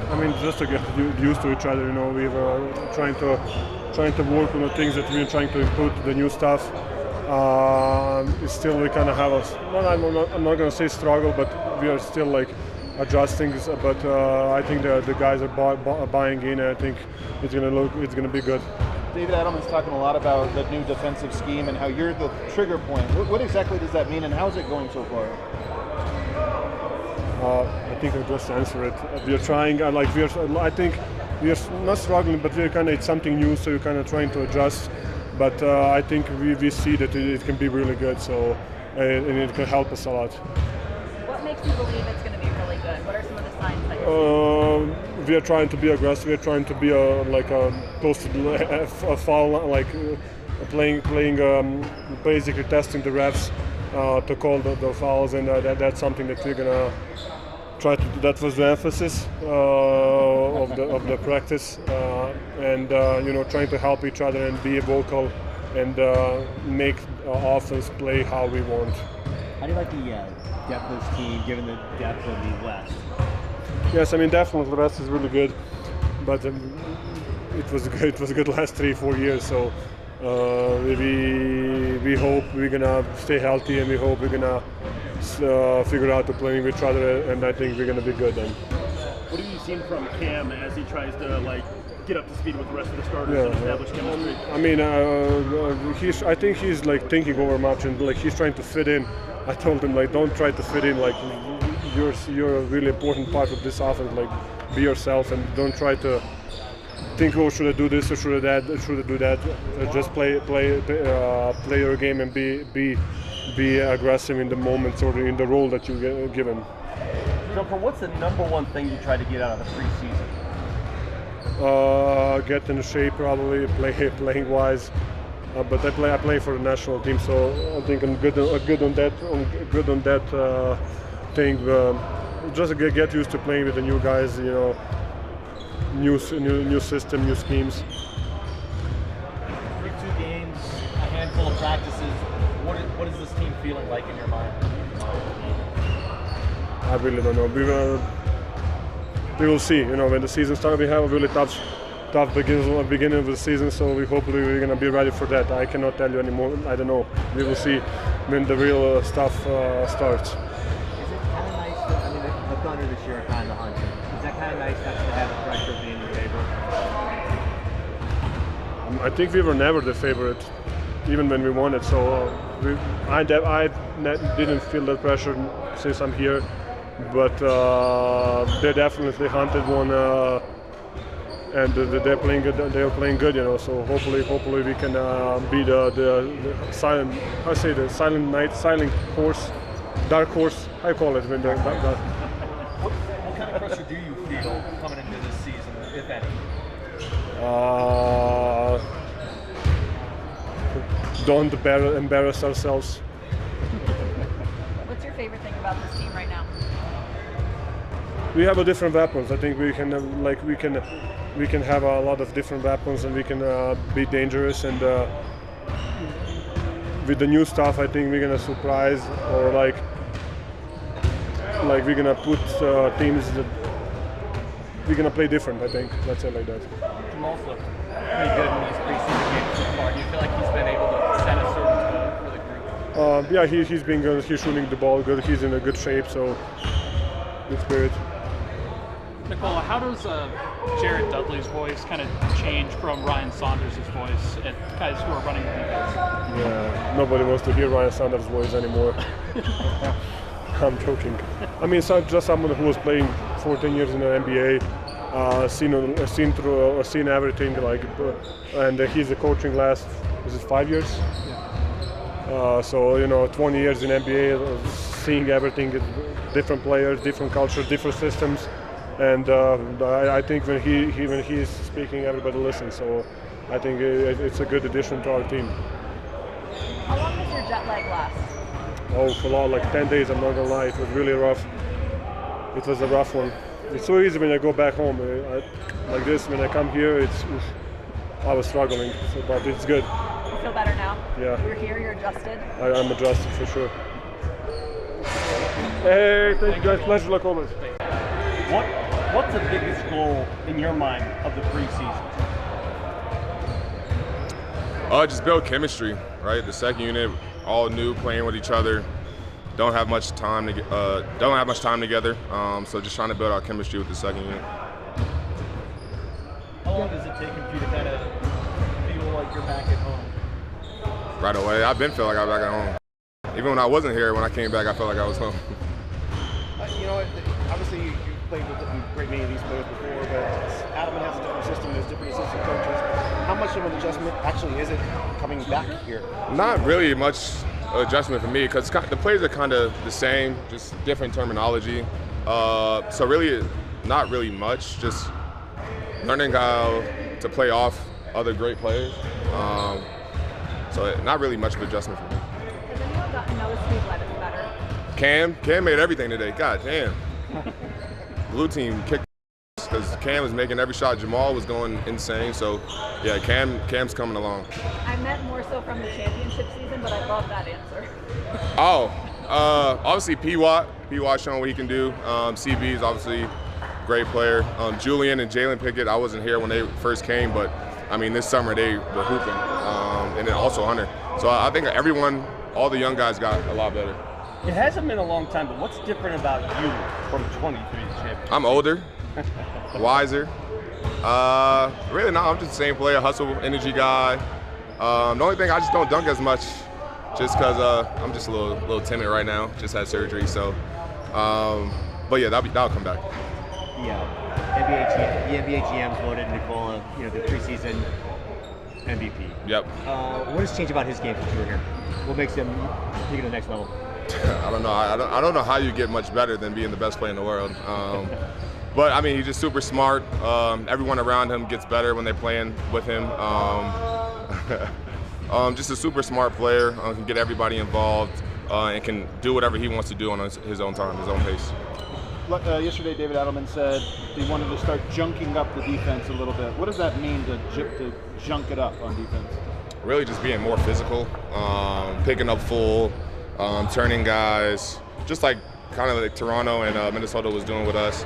I mean, just to get used to each other. You know, we were trying to work on the things that we're trying to improve, the new stuff. It's still we kind of have I'm not going to say struggle, but we are still like adjusting. But I think the guys are buying in. And I think it's going to be good. David Adelman's talking a lot about the new defensive scheme and how you're the trigger point. What exactly does that mean, and how's it going so far? I think I just answered it. We are trying. I think we are not struggling, but we're kind of, it's something new, so you're kind of trying to adjust. But I think we see that it can be really good. So and it can help us a lot. What makes you believe it's going to be really good? What are some of the signs that you're seeing? We are trying to be aggressive. We are trying to be close to a foul, playing, basically testing the refs to call the fouls, and that's something that we're gonna try to do. That was the emphasis of the practice, and trying to help each other and be vocal and make offense play how we want. How do you like the depth of this team, given the depth of the West? Yes, I mean definitely the West is really good, but it was good last 3-4 years. So we hope we're gonna stay healthy, and we hope we're gonna figure out to playing with each other, and I think we're gonna be good then. What have you seen from Cam as he tries to get up to speed with the rest of the starters and establish chemistry? I mean, I think he's thinking over much, and he's trying to fit in. I told him don't try to fit in. You're a really important part of this offense. Be yourself and don't try to think, oh, should I do this or should I do that? Just play your game and be aggressive in the moments or in the role that you get given. Jumper, what's the number one thing you try to get out of the preseason? Get in shape, probably playing wise. But I play for the national team, so I think I'm good on that thing. Just get used to playing with the new guys, new system, new schemes. 2 games, a handful of practices. What is this team feeling like in your mind? I really don't know. We will see. When the season starts, we have a really tough beginning of the season, so hopefully we're going to be ready for that. I cannot tell you anymore. I don't know. We will see when the real stuff starts. Is it kind of nice that, the Thunder this year are kind of hunting? Is that kind of nice not to have the pressure be in your favor? I think we were never the favorite, even when we won it. So I didn't feel that pressure since I'm here, but they definitely hunted one. And they're playing good. They're playing good, So hopefully we can be the silent. I say the silent horse, dark horse. I call it when they're. What kind of pressure do you feel coming into this season, if any? Don't embarrass ourselves. What's your favorite thing about this team right now? We have different weapons. I think we can have a lot of different weapons, and we can be dangerous. And with the new stuff, I think we're gonna surprise, or we're gonna put teams that we're gonna play different. I think let's say like that. Jamal's looked pretty good in these preseason games so far. Do you feel like he's been able to set a certain tone for the group? He's been good. He's shooting the ball good. He's in a good shape, so good spirit. Nikola, how does Jared Dudley's voice kind of change from Ryan Saunders' voice at guys who are running the defense? Yeah, nobody wants to hear Ryan Saunders' voice anymore. I'm joking. I mean, just someone who was playing 14 years in the NBA, seen everything, and he's coaching last, is it 5 years? Yeah. So 20 years in NBA, seeing everything, different players, different cultures, different systems. And I think when he's speaking, everybody listens. So I think it's a good addition to our team. How long does your jet lag last? Oh, for long, 10 days. I'm not gonna lie. It was really rough. It was a rough one. It's so easy when I go back home. Like this, when I come here, I was struggling. But it's good. You feel better now? Yeah. You're here. You're adjusted. I'm adjusted for sure. Hey, thank you guys. Pleasure, like always. What What's the biggest goal in your mind of the preseason? Just build chemistry, right? The second unit, all new, playing with each other. Don't have much time together. So just trying to build our chemistry with the second unit. How long does it take for you to kind of feel like you're back at home? Right away. I've been feeling like I'm back at home. Even when I wasn't here, when I came back, I felt like I was home. Obviously you played with a great many of these players before, but Adam has a different system. There's different assistant coaches. How much of an adjustment actually is it coming back here? Not really much adjustment for me because the players are kind of the same, just different terminology. So really, not really much. Just learning how to play off other great players. So not really much of an adjustment for me. Has anyone gotten Noah's speed weapons better? Cam made everything today. God damn. Blue team kicked because Cam was making every shot. Jamal was going insane. So yeah, Cam's coming along. I meant more so from the championship season, but I love that answer. Obviously P-Watt showing what he can do. CB is obviously a great player. Julian and Jalen Pickett, I wasn't here when they first came, but I mean this summer they were hooping. And then also Hunter. So I think all the young guys got a lot better. It hasn't been a long time, but what's different about you from 23 champions? I'm older, wiser. Really not, I'm just the same player, hustle, energy guy. The only thing, I just don't dunk as much just because I'm just a little timid right now, just had surgery, so. But yeah, that'll come back. The NBA GMs voted Nikola, the preseason MVP. Yep. What has changed about his game since you were here? What makes him take it to the next level? I don't know. I don't know how you get much better than being the best player in the world. But I mean, he's just super smart. Everyone around him gets better when they're playing with him. Just a super smart player. Can get everybody involved and can do whatever he wants to do on his own time, his own pace. Yesterday, David Adelman said he wanted to start junking up the defense a little bit. What does that mean to junk it up on defense? Really just being more physical, picking up full, turning guys, just like kind of like Toronto and Minnesota was doing with us.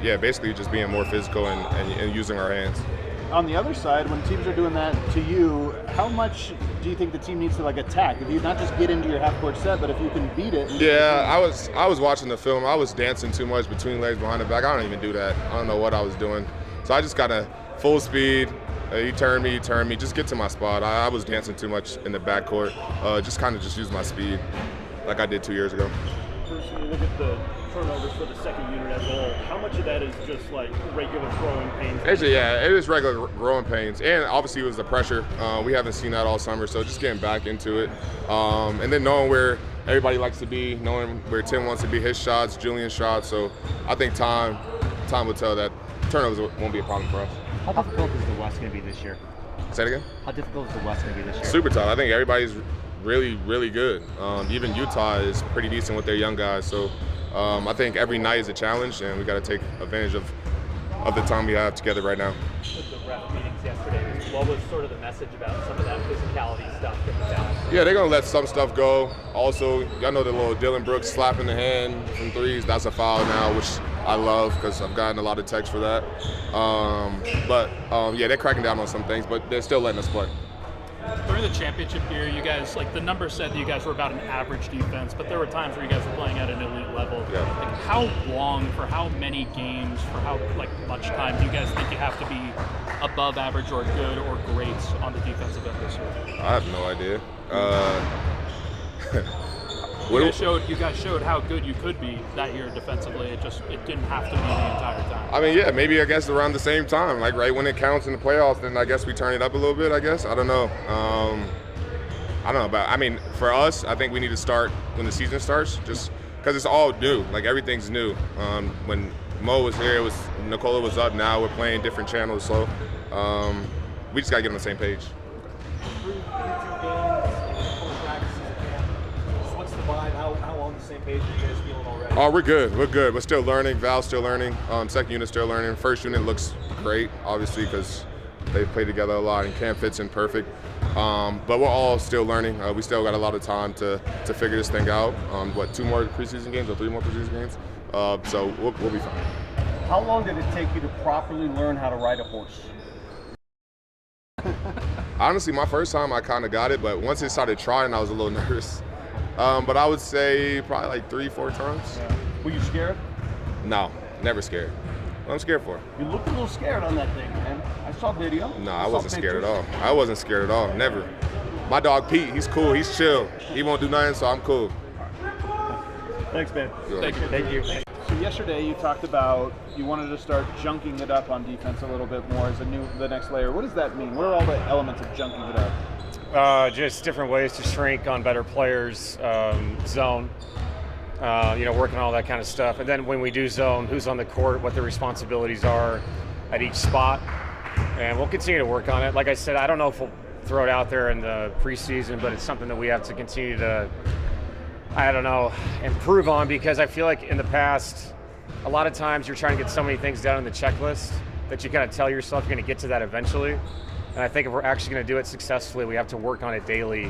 Basically just being more physical and using our hands. On the other side, when teams are doing that to you, how much do you think the team needs to attack? If you not just get into your half-court set, but if you can beat it. Yeah, I was watching the film. I was dancing too much between legs, behind the back. I don't even do that. I don't know what I was doing. So I just got a full speed. You turn me, just get to my spot. I was dancing too much in the backcourt. Just use my speed like I did 2 years ago. First, when you look at the turnovers for the second unit as a whole, how much of that is just like regular growing pains? Actually, yeah, it is regular growing pains. And obviously it was the pressure. We haven't seen that all summer, so just getting back into it. And then knowing where everybody likes to be, knowing where Tim wants to be, his shots, Julian's shots. So I think time will tell that turnovers won't be a problem for us. How difficult is the West going to be this year? Say it again? How difficult is the West going to be this year? Super tough. I think everybody's really, really good. Even Utah is pretty decent with their young guys. So I think every night is a challenge, and we got to take advantage of the time we have together right now. With the ref meetings yesterday, what was sort of the message about some of that physicality stuff that was out? Yeah, they're going to let some stuff go. Also, y'all know the little Dylan Brooks slapping the hand from threes. That's a foul now, which I love because I've gotten a lot of texts for that. Yeah, they're cracking down on some things, but they're still letting us play. During the championship year, you guys, the numbers said that you guys were about an average defense, but there were times where you guys were playing at an elite level. Yeah. How long, for how many games, for how much time do you guys think you have to be above average or good or great on the defensive end this year? I have no idea. You guys showed how good you could be that year defensively. It didn't have to be the entire time. I mean, yeah, maybe I guess around the same time, right when it counts in the playoffs, then I guess we turn it up a little bit. I guess I don't know. I don't know, but I mean, for us, I think we need to start when the season starts, just because it's all new. Everything's new. When Mo was here, Nikola was up. Now we're playing different channels, so we just gotta get on the same page. How on the same page are you guys feeling already? Oh, we're good. We're still learning. Val's still learning. Second unit's still learning. First unit looks great, obviously, because they play together a lot and Cam fits in perfect. But we're all still learning. We still got a lot of time to figure this thing out. 2 more preseason games or 3 more preseason games? So we'll be fine. How long did it take you to properly learn how to ride a horse? Honestly, my first time I kind of got it, but once it started trotting, I was a little nervous. But I would say probably like 3-4 times. Yeah. Were you scared? No, never scared. What I'm scared for? You looked a little scared on that thing, man. I saw video. No, I wasn't scared at all. I wasn't scared at all, never. My dog Pete, he's cool, he's chill. He won't do nothing, so I'm cool. Thanks, man. Thank you. So yesterday you talked about you wanted to start junking it up on defense a little bit more as the next layer. What does that mean? What are all the elements of junking it up? Just different ways to shrink on better players, zone, working on all that kind of stuff. And then when we do zone, who's on the court, what the responsibilities are at each spot. And we'll continue to work on it. Like I said, I don't know if we'll throw it out there in the preseason, but it's something that we have to continue to, improve on, because I feel like in the past, a lot of times you're trying to get so many things down in the checklist that you kind of tell yourself you're going to get to that eventually. And I think if we're actually going to do it successfully, we have to work on it daily.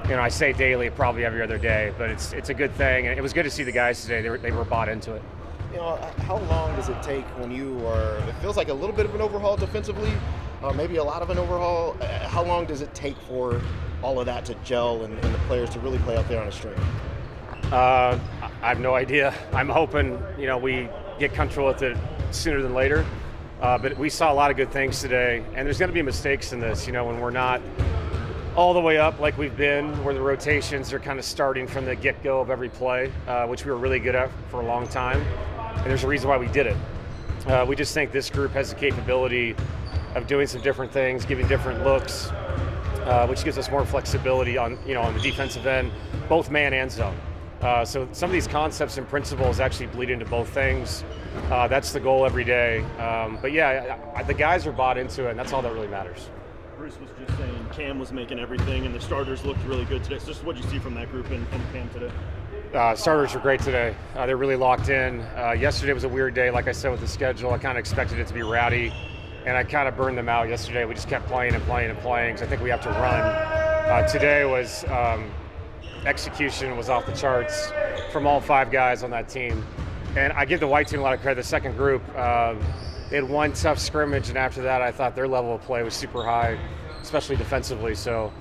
I say daily, probably every other day, but it's a good thing. And it was good to see the guys today. They were bought into it. How long does it take when it feels like a little bit of an overhaul defensively, maybe a lot of an overhaul? How long does it take for all of that to gel and the players to really play out there on a string? I have no idea. I'm hoping, we get comfortable with it sooner than later. But we saw a lot of good things today, and there's going to be mistakes in this, when we're not all the way up like we've been, where the rotations are kind of starting from the get-go of every play, which we were really good at for a long time. And there's a reason why we did it. We just think this group has the capability of doing some different things, giving different looks, which gives us more flexibility on the defensive end, both man and zone. So some of these concepts and principles actually bleed into both things. That's the goal every day. But yeah, the guys are bought into it, and that's all that really matters. Bruce was just saying Cam was making everything, and the starters looked really good today. So just what did you see from that group and Cam today? Starters were great today. They're really locked in. Yesterday was a weird day, like I said, with the schedule. I kind of expected it to be rowdy, and I kind of burned them out yesterday. We just kept playing and playing and playing, because I think we have to run. Today was execution was off the charts from all 5 guys on that team. And I give the white team a lot of credit. The second group, they had one tough scrimmage, and after that I thought their level of play was super high, especially defensively. So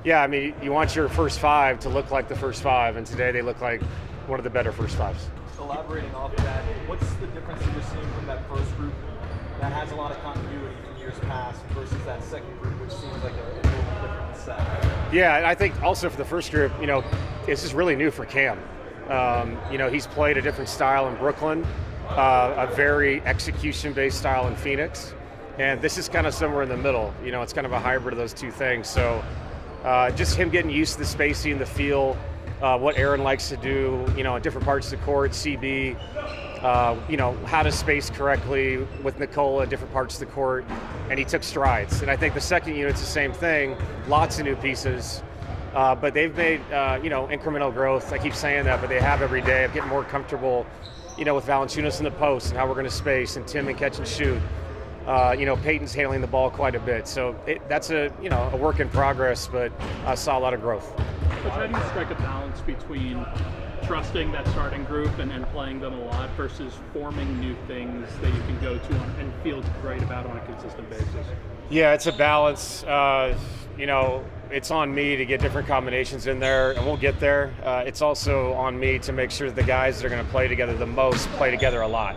yeah, you want your first 5 to look like the first 5, and today they look like one of the better first 5s. Elaborating off of that, what's the difference that you're seeing from that first group that has a lot of continuity from years past versus that second group, which seems like a little different set? Yeah, and I think also for the first group, this is really new for Cam. He's played a different style in Brooklyn, a very execution-based style in Phoenix, and this is kind of somewhere in the middle. It's kind of a hybrid of those two things. So just him getting used to the spacing, the feel, what Aaron likes to do, in different parts of the court, CB, how to space correctly with Nikola in different parts of the court, and he took strides. And I think the second unit's the same thing, lots of new pieces, but they've made, incremental growth. I keep saying that, but they have every day of getting more comfortable, with Valanciunas in the post and how we're going to space, and Tim and catch and shoot. Peyton's handling the ball quite a bit. So that's a work in progress, but I saw a lot of growth. But how do you strike a balance between trusting that starting group and playing them a lot versus forming new things that you can go to and feel great about on a consistent basis? Yeah, it's a balance. It's on me to get different combinations in there, and we'll get there. It's also on me to make sure that the guys that are going to play together the most play together a lot.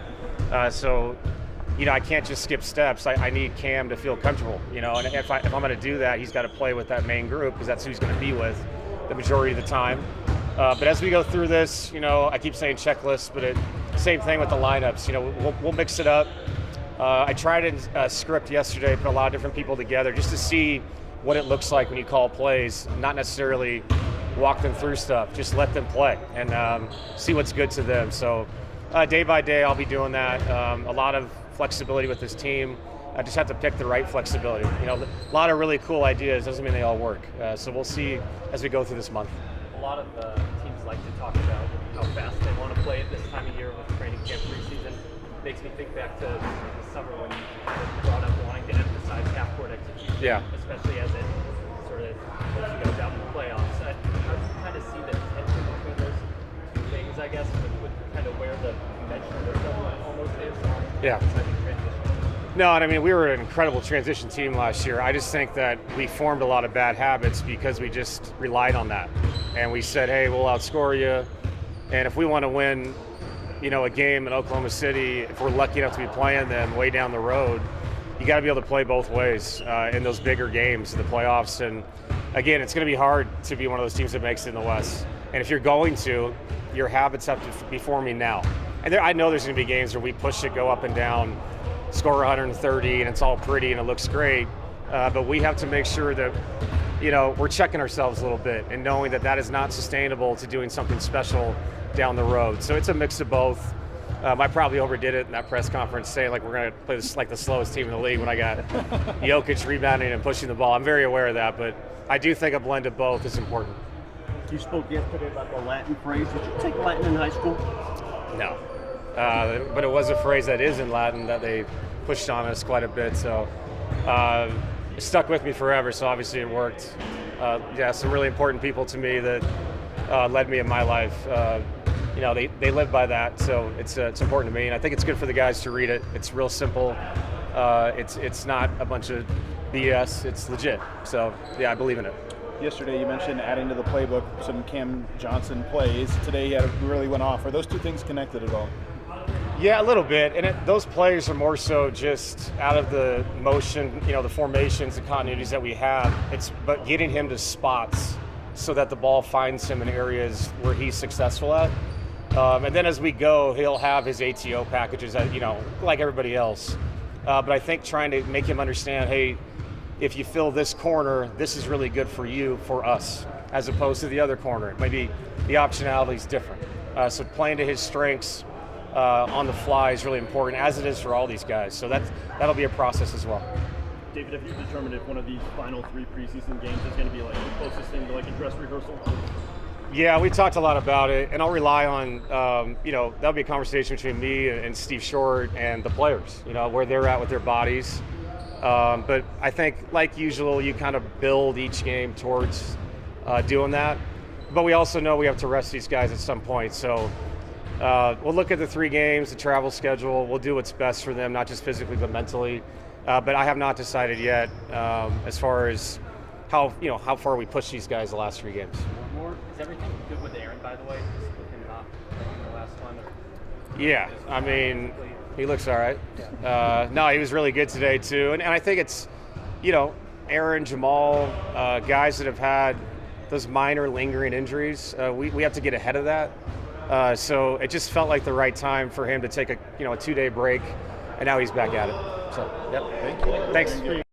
I can't just skip steps. I need Cam to feel comfortable, and if I'm going to do that, he's got to play with that main group, because that's who he's going to be with the majority of the time. But as we go through this, I keep saying checklist, but same thing with the lineups. We'll mix it up. I tried a script yesterday, put a lot of different people together just to see what it looks like when you call plays, not necessarily walk them through stuff, just let them play and see what's good to them. So day by day, I'll be doing that. A lot of flexibility with this team. I just have to pick the right flexibility. A lot of really cool ideas, doesn't mean they all work. So we'll see as we go through this month. A lot of teams like to talk about how fast they want to play at this time of year with training camp preseason. Makes me think back to the summer when you brought up wanting to emphasize half-court execution, especially as it sort of lets you go down the playoffs. How do you kind of see the tension between those two things, I guess, with kind of where the mentioned their double almost is. Yeah. No, and I mean, we were an incredible transition team last year. I just think that we formed a lot of bad habits because we just relied on that. And we said, hey, we'll outscore you. And if we want to win, a game in Oklahoma City, if we're lucky enough to be playing them way down the road, you got to be able to play both ways in those bigger games in the playoffs. And again, it's going to be hard to be one of those teams that makes it in the West. And if you're going to, your habits have to be forming now. And I know there's going to be games where we push it, go up and down, score 130, and it's all pretty and it looks great. But we have to make sure that, we're checking ourselves a little bit and knowing that that is not sustainable to doing something special down the road. So it's a mix of both. I probably overdid it in that press conference saying like we're going to play this like the slowest team in the league when I got Jokić rebounding and pushing the ball. I'm very aware of that, but I do think a blend of both is important. You spoke yesterday about the Latin phrase. Did you take Latin in high school? No. But it was a phrase that is in Latin that they pushed on us quite a bit, so it stuck with me forever, so obviously it worked. Some really important people to me that led me in my life. They live by that, so it's important to me, and I think it's good for the guys to read it. It's real simple. It's not a bunch of BS. It's legit. So yeah, I believe in it. Yesterday you mentioned adding to the playbook some Cam Johnson plays. Today he really went off. Are those two things connected at all? Yeah, a little bit, and those plays are more so just out of the motion, the formations and continuities that we have. But getting him to spots so that the ball finds him in areas where he's successful at. And then as we go, he'll have his ATO packages, like everybody else. But I think trying to make him understand, hey, if you fill this corner, this is really good for you, for us, as opposed to the other corner. Maybe the optionality is different. So playing to his strengths on the fly is really important, as it is for all these guys. So that'll be a process as well. David, have you determined if one of these final 3 preseason games is going to be like the closest thing to like a dress rehearsal? Yeah, we talked a lot about it, and I'll rely on, that'll be a conversation between me and Steve Short and the players, where they're at with their bodies. But I think, like usual, you kind of build each game towards doing that. But we also know we have to rest these guys at some point. So we'll look at the 3 games, the travel schedule. We'll do what's best for them, not just physically, but mentally. But I have not decided yet as far as how far we push these guys the last 3 games. Is everything good with Aaron, by the way? Just with him not playing the last one? Yeah, I mean, he looks all right. No, he was really good today too, and I think it's, Aaron, Jamal, guys that have had those minor lingering injuries. We have to get ahead of that. So it just felt like the right time for him to take a 2-day break, and now he's back at it. So, yep. Thank you. Thanks.